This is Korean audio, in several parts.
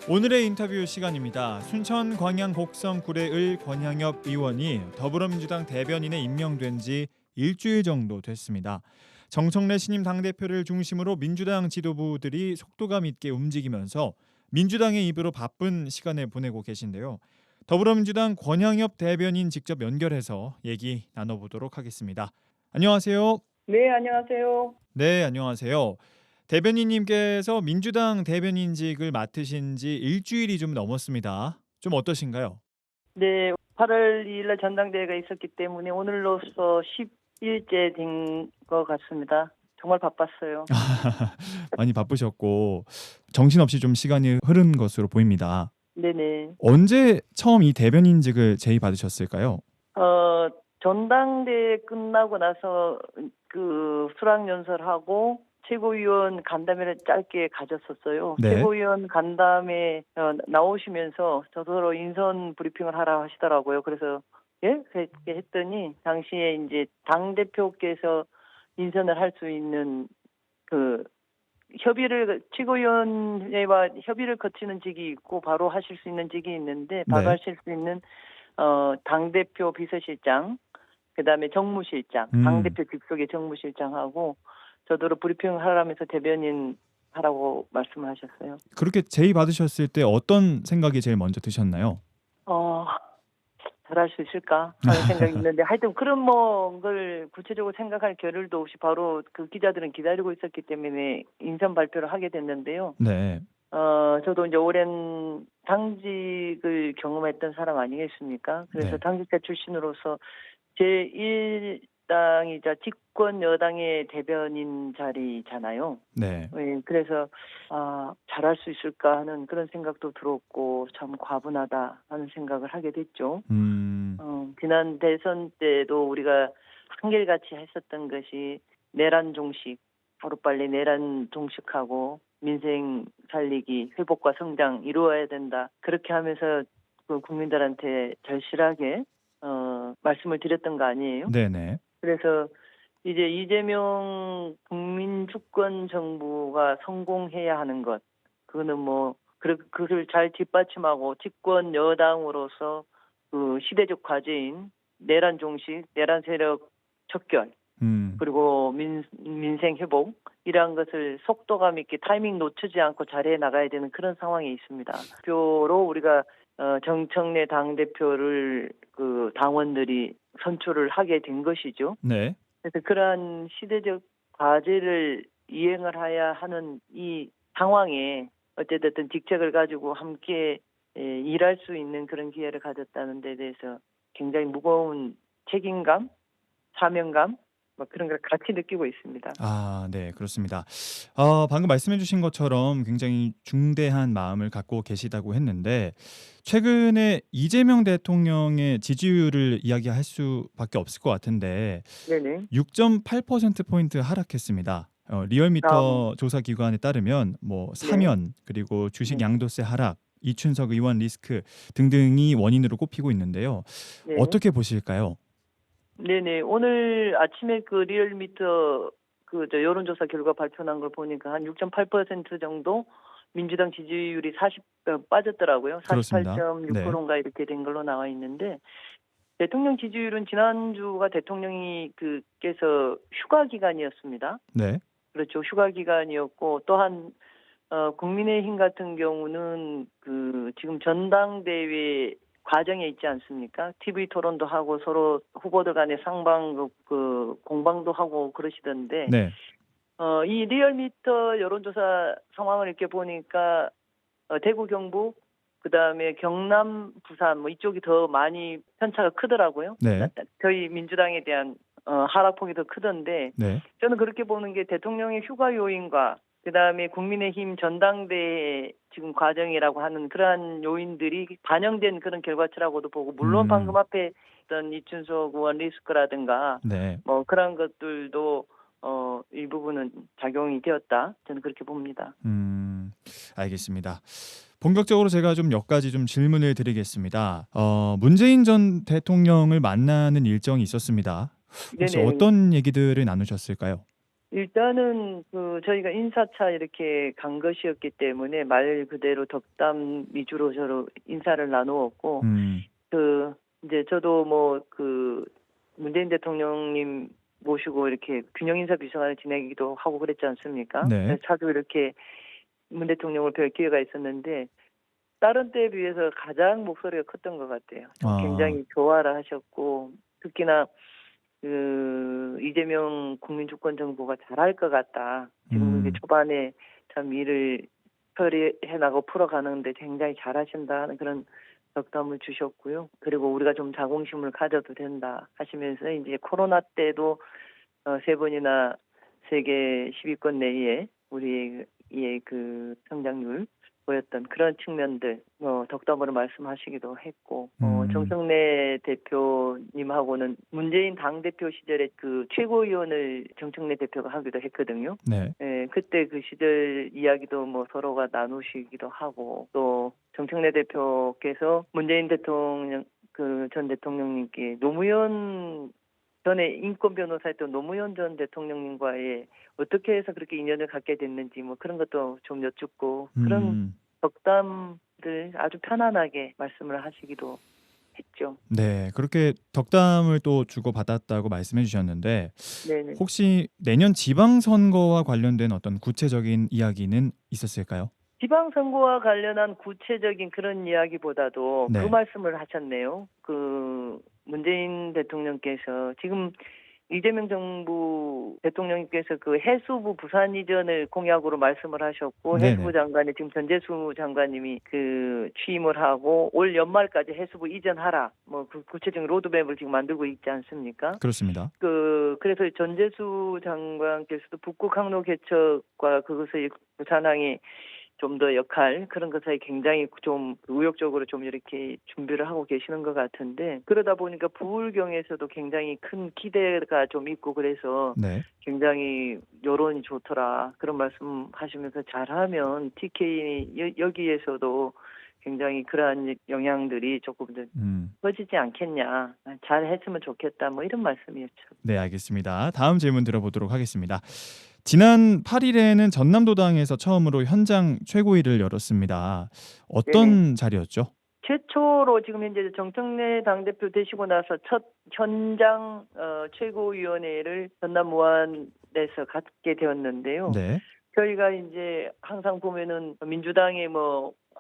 오늘의 인터뷰 시간입니다. 순천 광양 곡성 구례을 권향엽 의원이 더불어민주당 대변인에 임명된 지 일주일 정도 됐습니다. 정청래 신임 당대표를 중심으로 민주당 지도부들이 속도감 있게 움직이면서 민주당의 입으로 바쁜 시간을 보내고 계신데요. 더불어민주당 권향엽 대변인 직접 연결해서 얘기 나눠보도록 하겠습니다. 안녕하세요. 네, 안녕하세요. 네, 안녕하세요. 대변인님께서 민주당 대변인직을 맡으신 지 일주일이 좀 넘었습니다. 좀 어떠신가요? 네, 8월 2일 날 전당대회가 있었기 때문에 오늘로써 10일째 된 것 같습니다. 정말 바빴어요. 많이 바쁘셨고 정신없이 좀 시간이 흐른 것으로 보입니다. 네네. 언제 처음 이 대변인직을 제의받으셨을까요? 전당대회 끝나고 나서 그 수락연설하고 최고위원 간담회를 짧게 가졌었어요. 네. 최고위원 간담회 나오시면서 저더러 인선 브리핑을 하라 하시더라고요. 그래서 예? 그렇게 했더니 당시에 이제 당대표께서 인선을 할 수 있는 그 최고위원회와 협의를 거치는 직이 있고 바로 하실 수 있는 직이 있는데 바로 네. 하실 수 있는 당대표 비서실장, 그다음에 정무실장, 당대표 직속의 정무실장하고 저더러 브리핑을 하라면서 대변인 하라고 말씀을 하셨어요. 그렇게 제의받으셨을 때 어떤 생각이 제일 먼저 드셨나요? 잘할 수 있을까 하는 생각이 있는데 하여튼 그런 걸 구체적으로 생각할 겨를도 없이 바로 그 기자들은 기다리고 있었기 때문에 인선 발표를 하게 됐는데요. 네. 저도 이제 오랜 당직을 경험했던 사람 아니겠습니까? 그래서 네. 당직자 출신으로서 제1당이자 집권 여당의 대변인 자리잖아요. 네. 예, 그래서 잘할 수 있을까 하는 그런 생각도 들었고 참 과분하다 하는 생각을 하게 됐죠. 지난 대선 때도 우리가 한결같이 했었던 것이 내란 종식, 하루빨리 내란 종식하고 민생 살리기, 회복과 성장 이루어야 된다. 그렇게 하면서 그 국민들한테 절실하게 말씀을 드렸던 거 아니에요? 네네. 그래서 이제 이재명 국민주권 정부가 성공해야 하는 것, 그거는 그를 잘 뒷받침하고 집권 여당으로서 그 시대적 과제인 내란 종식, 내란 세력 척결, 그리고 민생 회복 이러한 것을 속도감 있게 타이밍 놓치지 않고 잘해 나가야 되는 그런 상황에 있습니다. 표로 우리가 정청래 당대표를 그 당원들이 선출을 하게 된 것이죠. 네. 그래서 그러한 시대적 과제를 이행을 해야 하는 이 상황에 어쨌든 직책을 가지고 함께 일할 수 있는 그런 기회를 가졌다는 데 대해서 굉장히 무거운 책임감, 사명감 그런 걸 같이 느끼고 있습니다. 네, 그렇습니다. 방금 말씀해 주신 것처럼 굉장히 중대한 마음을 갖고 계시다고 했는데 최근에 이재명 대통령의 지지율을 이야기할 수밖에 없을 것 같은데 네네. 6.8%포인트 하락했습니다. 리얼미터 조사 기관에 따르면 네. 사면 그리고 주식 네. 양도세 하락, 이춘석 의원 리스크 등등이 원인으로 꼽히고 있는데요. 네. 어떻게 보실까요? 네네. 오늘 아침에 그 리얼미터 여론조사 결과 발표난 걸 보니까 한 6.8% 정도 민주당 지지율이 빠졌더라고요. 그렇습니다. 네. 48.6%인가 이렇게 된 걸로 나와 있는데 대통령 지지율은 지난주가 대통령께서 휴가 기간이었습니다. 네. 그렇죠. 휴가 기간이었고 또한 국민의힘 같은 경우는 그 지금 전당대회 과정에 있지 않습니까? TV 토론도 하고 서로 후보들 간의 상방 공방도 하고 그러시던데 네. 이 리얼미터 여론조사 상황을 이렇게 보니까 대구, 경북, 그다음에 경남, 부산 이쪽이 더 많이 편차가 크더라고요. 네. 저희 민주당에 대한 하락폭이 더 크던데 네. 저는 그렇게 보는 게 대통령의 휴가 요인과 그다음에 국민의힘 전당대회 지금 과정이라고 하는 그러한 요인들이 반영된 그런 결과치라고도 보고 물론 방금 앞에 있던 이춘석 의원 리스크라든가 네. 그런 것들도 일부분은 작용이 되었다. 저는 그렇게 봅니다. 알겠습니다. 본격적으로 제가 좀 몇 가지 좀 질문을 드리겠습니다. 문재인 전 대통령을 만나는 일정이 있었습니다. 혹시 네네. 어떤 얘기들을 나누셨을까요? 일단은 저희가 인사차 이렇게 간 것이었기 때문에 말 그대로 덕담 위주로 서로 인사를 나누었고, 음. 이제 저도 뭐 문재인 대통령님 모시고 이렇게 균형 인사 비서관을 지내기도 하고 그랬지 않습니까? 네. 그래서 자주 이렇게 문 대통령을 뵐 기회가 있었는데, 다른 때에 비해서 가장 목소리가 컸던 것 같아요. 아. 굉장히 좋아라 하셨고, 특히나 이재명 국민주권 정부가 잘할 것 같다. 지금 이제 음. 초반에 참 일을 처리해 나가고 풀어가는데 굉장히 잘하신다 하는 그런 덕담을 주셨고요. 그리고 우리가 좀 자긍심을 가져도 된다 하시면서 이제 코로나 때도 세 번이나 세계 10위권 내에 우리의 성장률 보였던 그런 측면들 덕담으로 말씀하시기도 했고, 음. 정청래 대표님하고는 문재인 당대표 시절에 최고위원을 정청래 대표가 하기도 했거든요. 네. 예, 그때 그 시절 이야기도 뭐 서로가 나누시기도 하고, 또 정청래 대표께서 문재인 대통령 전 대통령님께 노무현 전에 인권 변호사였던 노무현 전 대통령님과의 어떻게 해서 그렇게 인연을 갖게 됐는지 뭐 그런 것도 좀 여쭙고, 그런 음. 덕담들 아주 편안하게 말씀을 하시기도 했죠. 네. 그렇게 덕담을 또 주고받았다고 말씀해 주셨는데 네네. 혹시 내년 지방 선거와 관련된 어떤 구체적인 이야기는 있었을까요? 지방선거와 관련한 구체적인 그런 이야기보다도 그 네. 말씀을 하셨네요. 문재인 대통령께서 지금 이재명 정부 대통령님께서 해수부 부산 이전을 공약으로 말씀을 하셨고, 해수부 네네. 장관이 지금 전재수 장관님이 취임을 하고 올 연말까지 해수부 이전하라. 뭐 구체적인 로드맵을 지금 만들고 있지 않습니까? 그렇습니다. 그래서 전재수 장관께서도 북극 항로 개척과 그것의 부산항이 좀 더 역할 그런 것에 굉장히 좀 의욕적으로 좀 이렇게 준비를 하고 계시는 것 같은데, 그러다 보니까 부울경에서도 굉장히 큰 기대가 좀 있고, 그래서 네. 굉장히 여론이 좋더라 그런 말씀하시면서 잘하면 TK 여기에서도 굉장히 그러한 영향들이 조금 더 음. 커지지 않겠냐, 잘했으면 좋겠다 뭐 이런 말씀이었죠. 네, 알겠습니다. 다음 질문 들어보도록 하겠습니다. 지난 8일에는 전남도당에서 처음으로 현장 최고위를 열었습니다. 네네. 어떤 자리였죠? 최초로 지금 현재 정청래 당대표 되시고 나서 첫 현장 최고위원회를 전남 무안에서 갖게 되었는데요. 네. 저희가 이제 항상 보면은 민주당의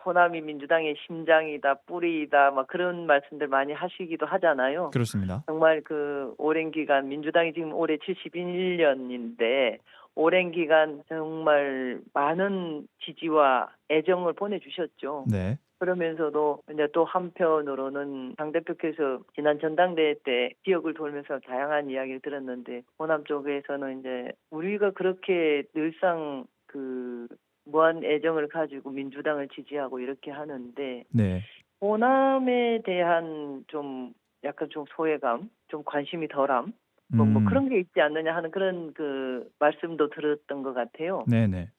호남이 민주당의 심장이다, 뿌리이다, 막 그런 말씀들 많이 하시기도 하잖아요. 그렇습니다. 정말 오랜 기간, 민주당이 지금 올해 71년인데 오랜 기간 정말 많은 지지와 애정을 보내주셨죠. 네. 그러면서도 이제 또 한편으로는 당대표께서 지난 전당대회 때 지역을 돌면서 다양한 이야기를 들었는데, 호남 쪽에서는 이제 우리가 그렇게 늘상 무한 애정을 가지고 민주당을 지지하고 이렇게 하는데, 네. 호남에 대한 좀 약간 좀 소외감, 좀 관심이 덜함, 뭐 음. 그런 게 있지 않느냐 하는 그런 말씀도 들었던 것 같아요. 네네.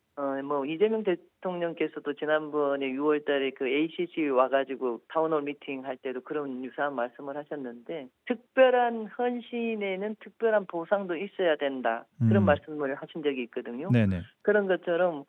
이재명 대통령께서도 지난번에 6월 달에 ACC 와가지고 타운홀 미팅 할 때도 그런 유사한 말씀을 하셨는데, 특별한 헌신에는 특별한 보상도 있어야 된다. 그런 말씀을 하신 적이 있거든요. 네네. 그런 것처럼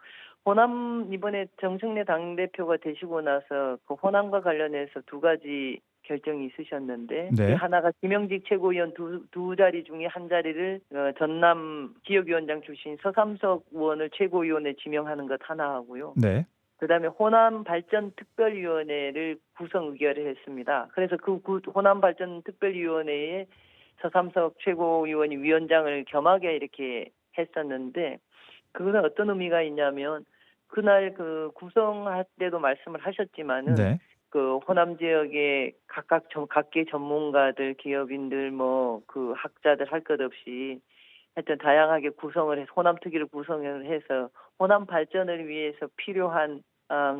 호남 이번에 정청래 당대표가 되시고 나서 호남과 관련해서 두 가지 결정이 있으셨는데, 그 네. 하나가 김영직 최고위원 두 자리 중에 한 자리를 전남 지역위원장 출신 서삼석 의원을 최고위원에 지명하는 것 하나 하고요. 네. 그다음에 호남 발전 특별위원회를 구성 의결을 했습니다. 그래서 호남 발전 특별위원회에 서삼석 최고위원이 위원장을 겸하게 이렇게 했었는데, 그것은 어떤 의미가 있냐면, 그날 구성할 때도 말씀을 하셨지만은 네. 호남 지역의 각계 전문가들, 기업인들, 학자들 할 것 없이 하여튼 다양하게 구성을 해서 호남 특위를 구성을 해서 호남 발전을 위해서 필요한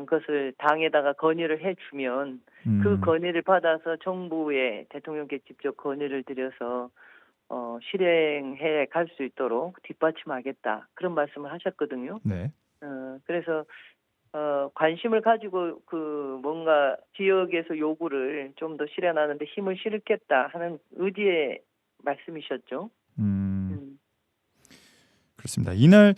것을 당에다가 건의를 해주면 그 건의를 받아서 정부에 대통령께 직접 건의를 드려서 실행해 갈 수 있도록 뒷받침하겠다, 그런 말씀을 하셨거든요. 네. 그래서 관심을 가지고 뭔가 지역에서 요구를 좀 더 실현하는데 힘을 실겠다 하는 의지의 말씀이셨죠. 음. 그렇습니다. 이날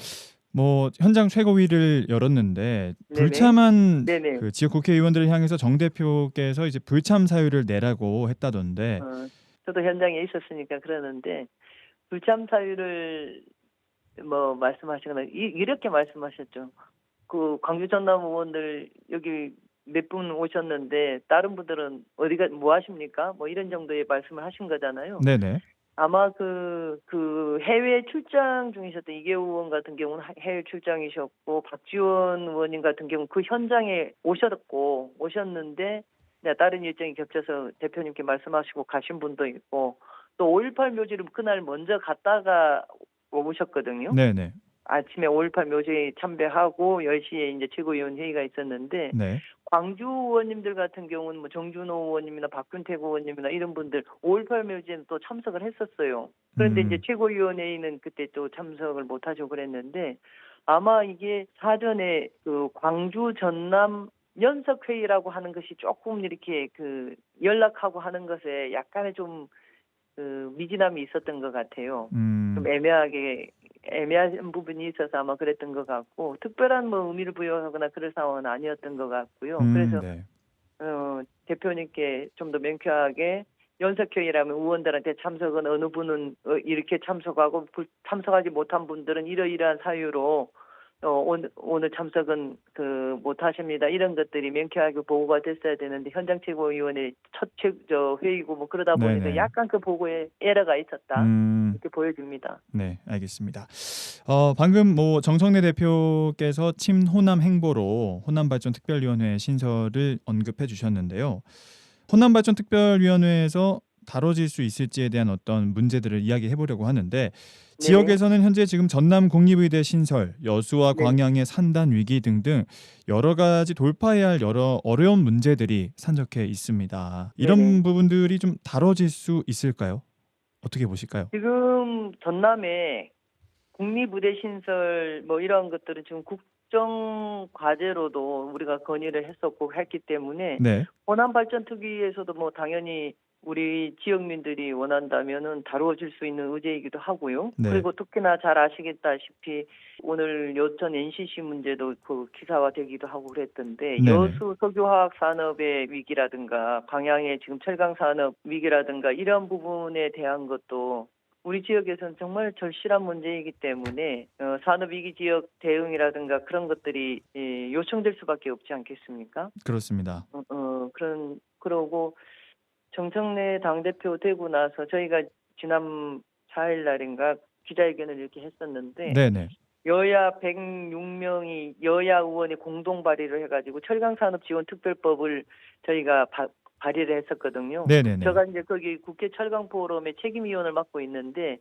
뭐 현장 최고위를 열었는데 네네. 불참한 네네. 그 지역 국회의원들을 향해서 정 대표께서 이제 불참 사유를 내라고 했다던데. 어, 저도 현장에 있었으니까 그러는데 불참 사유를 뭐 말씀하시거나 이렇게 말씀하셨죠. 그 광주 전남 의원들 여기 몇 분 오셨는데 다른 분들은 어디가 뭐 하십니까? 뭐 이런 정도의 말씀을 하신 거잖아요. 네네. 아마 그 해외 출장 중이셨던 이계우 의원 같은 경우는 해외 출장이셨고 박지원 의원님 같은 경우는 그 현장에 오셨는데 네, 다른 일정이 겹쳐서 대표님께 말씀하시고 가신 분도 있고 또 5.18 묘지를 그날 먼저 갔다가 오셨거든요. 네네. 아침에 5.18 묘지에 참배하고 10시에 이제 최고위원 회의가 있었는데 네. 광주 의원님들 같은 경우는 뭐 정준호 의원님이나 박균택 의원님이나 이런 분들 5.18 묘지에는 또 참석을 했었어요. 그런데 이제 음. 최고위원회의는 그때 또 참석을 못 하시고 그랬는데 아마 이게 사전에 그 광주 전남 연석회의라고 하는 것이 조금 이렇게 그 연락하고 하는 것에 약간의 좀 그 미진함이 있었던 것 같아요. 좀 음. 애매한 부분이 있어서 아마 그랬던 것 같고 특별한 뭐 의미를 부여하거나 그럴 상황은 아니었던 것 같고요. 그래서 네. 대표님께 좀 더 명쾌하게 연석회의라면 의원들한테 참석은 어느 분은 이렇게 참석하고 참석하지 못한 분들은 이러이러한 사유로 오늘 참석은 못하십니다. 이런 것들이 명쾌하게 보고가 됐어야 되는데 현장 최고위원회 저 회의고 뭐 그러다 보니까 네네. 약간 그 보고에 에러가 있었다. 음. 이렇게 보여집니다. 네, 알겠습니다. 방금 뭐 정청래 대표께서 친호남 행보로 호남발전특별위원회 신설을 언급해 주셨는데요. 호남발전특별위원회에서 다뤄질 수 있을지에 대한 어떤 문제들을 이야기해 보려고 하는데 네네. 지역에서는 현재 지금 전남 공립의대 신설, 여수와 네. 광양의 산단 위기 등등 여러 가지 돌파해야 할 여러 어려운 문제들이 산적해 있습니다. 네네. 이런 부분들이 좀 다뤄질 수 있을까요? 어떻게 보실까요? 지금 전남에 국립의대 신설 뭐 이런 것들은 지금 국정 과제로도 우리가 건의를 했었고 했기 때문에 네. 호남발전특위에서도 뭐 당연히 우리 지역민들이 원한다면은 다루어질 수 있는 의제이기도 하고요. 네. 그리고 특히나 잘 아시겠다시피 오늘 여천 NCC 문제도 그 기사화되기도 하고 그랬던데 네네. 여수 석유화학 산업의 위기라든가 광양의 지금 철강 산업 위기라든가 이런 부분에 대한 것도 우리 지역에서는 정말 절실한 문제이기 때문에 산업위기 지역 대응이라든가 그런 것들이 요청될 수밖에 없지 않겠습니까? 그렇습니다. 그러고 정청래 당대표 되고 나서 저희가 지난 4일 날인가 기자회견을 이렇게 했었는데 네네. 여야 106명이 여야 의원이 공동 발의를 해가지고 철강산업지원특별법을 저희가 발의를 했었거든요. 네네네. 제가 이제 거기 국회 철강포럼의 책임위원을 맡고 있는데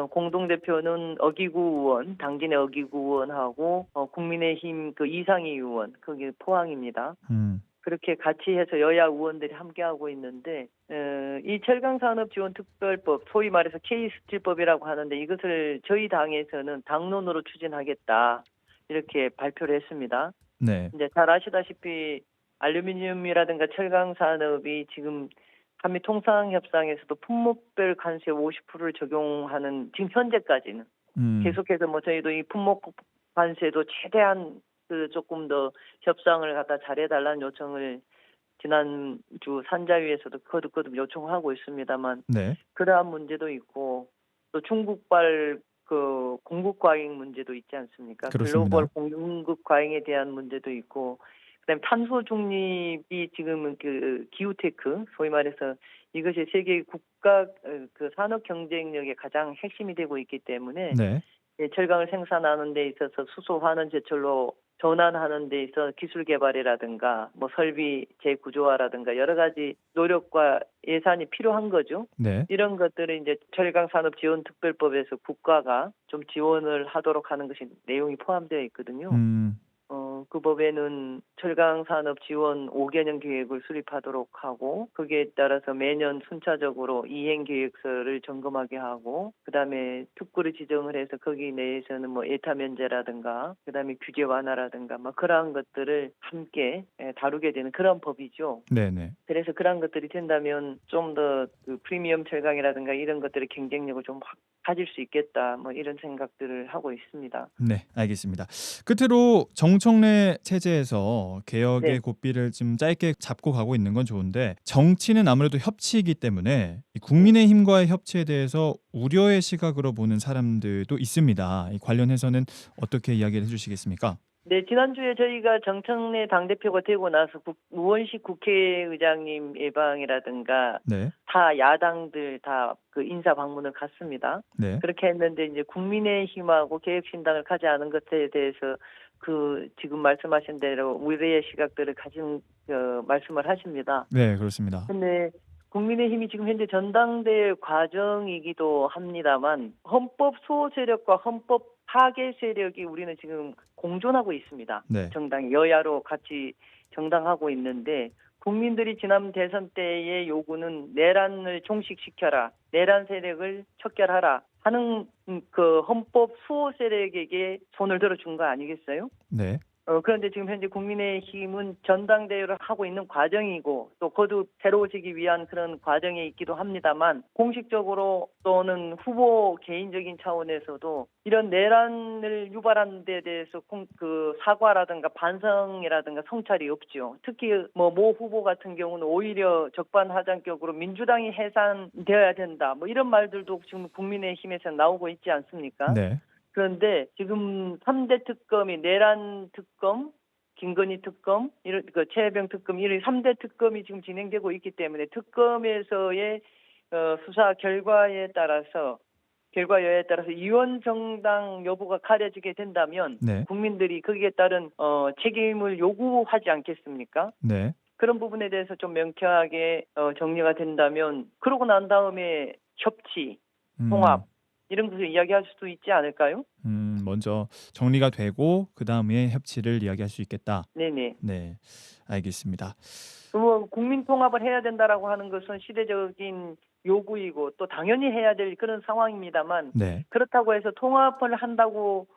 공동대표는 어기구 의원, 당진의 어기구 의원하고 국민의힘 그 이상희 의원, 거기 포항입니다. 음. 그렇게 같이 해서 여야 의원들이 함께하고 있는데 이 철강산업지원특별법, 소위 말해서 K스틸법이라고 하는데 이것을 저희 당에서는 당론으로 추진하겠다 이렇게 발표를 했습니다. 네. 이제 잘 아시다시피 알루미늄이라든가 철강산업이 지금 한미 통상협상에서도 품목별 관세 50%를 적용하는 지금 현재까지는 음. 계속해서 뭐 저희도 이 품목 관세도 최대한 조금 더 협상을 갖다 잘해달라는 요청을 지난주 산자위에서도 거듭거듭 요청하고 있습니다만 네. 그러한 문제도 있고 또 중국발 그 공급 과잉 문제도 있지 않습니까? 글로벌 그렇습니다. 공급 과잉에 대한 문제도 있고 그다음에 탄소 중립이 지금은 그 기후테크 소위 말해서 이것이 세계 국가 그 산업 경쟁력의 가장 핵심이 되고 있기 때문에 네. 철강을 생산하는 데 있어서 수소 환원 제철로 전환하는 데 있어 기술 개발이라든가 뭐 설비 재구조화라든가 여러 가지 노력과 예산이 필요한 거죠. 네. 이런 것들을 이제 철강산업지원특별법에서 국가가 좀 지원을 하도록 하는 것이 내용이 포함되어 있거든요. 음. 그 법에는 철강산업 지원 5개년 계획을 수립하도록 하고 거기에 따라서 매년 순차적으로 이행 계획서를 점검하게 하고 그다음에 특구를 지정을 해서 거기 내에서는 뭐 예타 면제라든가 그다음에 규제 완화라든가 뭐 그러한 것들을 함께 다루게 되는 그런 법이죠. 네네. 그래서 그런 것들이 된다면 좀 더 그 프리미엄 철강이라든가 이런 것들의 경쟁력을 좀 확 가질 수 있겠다. 뭐 이런 생각들을 하고 있습니다. 네, 알겠습니다. 끝으로 정청래 체제에서 개혁의 네. 고삐를 좀 짧게 잡고 가고 있는 건 좋은데 정치는 아무래도 협치이기 때문에 이 네. 국민의힘과의 협치에 대해서 우려의 시각으로 보는 사람들도 있습니다. 이 관련해서는 어떻게 이야기를 해주시겠습니까? 네, 지난주에 저희가 정청래 당대표가 되고 나서 우원식 국회의장님 예방이라든가 네, 다 야당들 다 그 인사 방문을 갔습니다. 네, 그렇게 했는데 이제 국민의힘하고 개혁신당을 가지 않은 것에 대해서 그 지금 말씀하신 대로 우려의 시각들을 가진 말씀을 하십니다. 네, 그렇습니다. 근데 국민의힘이 지금 현재 전당대회 과정이기도 합니다만 헌법 수호 세력과 헌법 파괴 세력이 우리는 지금 공존하고 있습니다. 네, 정당 여야로 같이 정당하고 있는데 국민들이 지난 대선 때의 요구는 내란을 종식시켜라, 내란 세력을 척결하라 하는 그 헌법 수호 세력에게 손을 들어준 거 아니겠어요? 네, 그런데 지금 현재 국민의힘은 전당대회를 하고 있는 과정이고 또 거듭 새로워지기 위한 그런 과정에 있기도 합니다만 공식적으로 또는 후보 개인적인 차원에서도 이런 내란을 유발한 데 대해서 그 사과라든가 반성이라든가 성찰이 없죠. 특히 뭐 모 후보 같은 경우는 오히려 적반하장격으로 민주당이 해산되어야 된다. 뭐 이런 말들도 지금 국민의힘에서 나오고 있지 않습니까? 네, 그런데 지금 3대 특검이 내란 특검, 김건희 특검, 이런 그 최혜병 특검 이런 3대 특검이 지금 진행되고 있기 때문에 특검에서의 수사 결과에 따라서 결과 여하에 따라서 이원 정당 여부가 가려지게 된다면 네, 국민들이 거기에 따른 책임을 요구하지 않겠습니까? 네, 그런 부분에 대해서 좀 명쾌하게 정리가 된다면 그러고 난 다음에 협치, 통합 이런 것을 이야기할 수도 있지 않을까요? 먼저 정리가 되고 그 다음에 협치를 이야기할 수 있겠다. 네네. 네, 알겠습니다. 뭐 국민 통합을 해야 된다라고 하는 것은 시대적인 요구이고 또 당연히 해야 될 그런 상황입니다만 네, 그렇다고 해서 통합을 한다고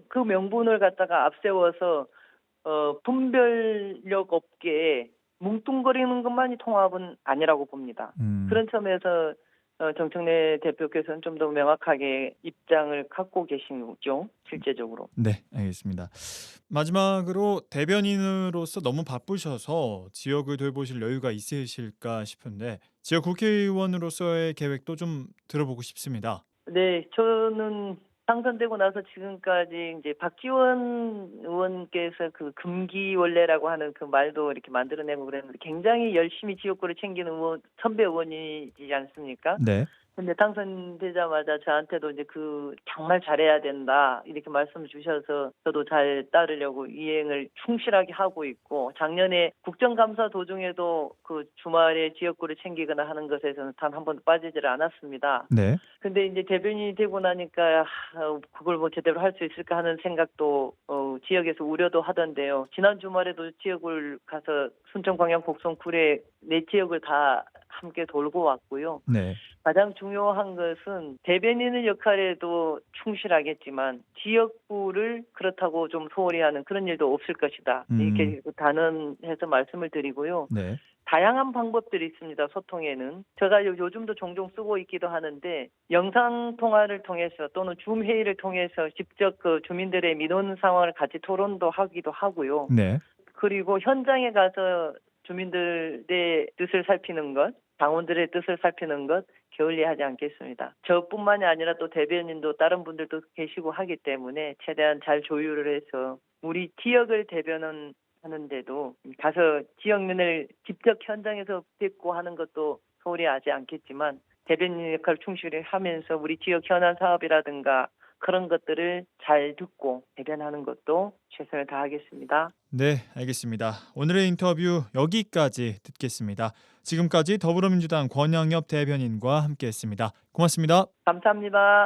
그 명분을 갖다가 앞세워서 분별력 없게 뭉뚱거리는 것만이 통합은 아니라고 봅니다. 음, 그런 점에서 정청래 대표께서는 좀 더 명확하게 입장을 갖고 계시죠, 실제적으로. 네, 알겠습니다. 마지막으로 대변인으로서 너무 바쁘셔서 지역을 돌보실 여유가 있으실까 싶은데 지역 국회의원으로서의 계획도 좀 들어보고 싶습니다. 네, 저는 당선되고 나서 지금까지 이제 박지원 의원께서 그 금기원래라고 하는 그 말도 이렇게 만들어내고 그랬는데 굉장히 열심히 지역구를 챙기는 선배 의원이지 않습니까? 네, 근데 당선되자마자 저한테도 이제 그 정말 잘해야 된다 이렇게 말씀 주셔서 저도 잘 따르려고 이행을 충실하게 하고 있고 작년에 국정감사 도중에도 그 주말에 지역구를 챙기거나 하는 것에서는 단 한 번도 빠지질 않았습니다. 네, 근데 이제 대변인이 되고 나니까 그걸 뭐 제대로 할 수 있을까 하는 생각도 지역에서 우려도 하던데요. 지난 주말에도 지역을 가서 순천 광양 곡성 구례 네 지역을 다 함께 돌고 왔고요. 네, 가장 중요한 것은 대변인의 역할에도 충실하겠지만 지역구를 그렇다고 좀 소홀히 하는 그런 일도 없을 것이다. 이렇게 단언해서 말씀을 드리고요. 네, 다양한 방법들이 있습니다. 소통에는. 제가 요즘도 종종 쓰고 있기도 하는데 영상 통화를 통해서 또는 줌 회의를 통해서 직접 그 주민들의 민원 상황을 같이 토론도 하기도 하고요. 네, 그리고 현장에 가서 주민들의 뜻을 살피는 것, 당원들의 뜻을 살피는 것 게을리하지 않겠습니다. 저뿐만이 아니라 또 대변인도 다른 분들도 계시고 하기 때문에 최대한 잘 조율을 해서 우리 지역을 대변하는데도 가서 지역민을 직접 현장에서 뵙고 하는 것도 소홀히 하지 않겠지만 대변인 역할을 충실히 하면서 우리 지역 현안 사업이라든가 그런 것들을 잘 듣고 대변하는 것도 최선을 다하겠습니다. 네, 알겠습니다. 오늘의 인터뷰 여기까지 듣겠습니다. 지금까지 더불어민주당 권양엽 대변인과 함께했습니다. 고맙습니다. 감사합니다.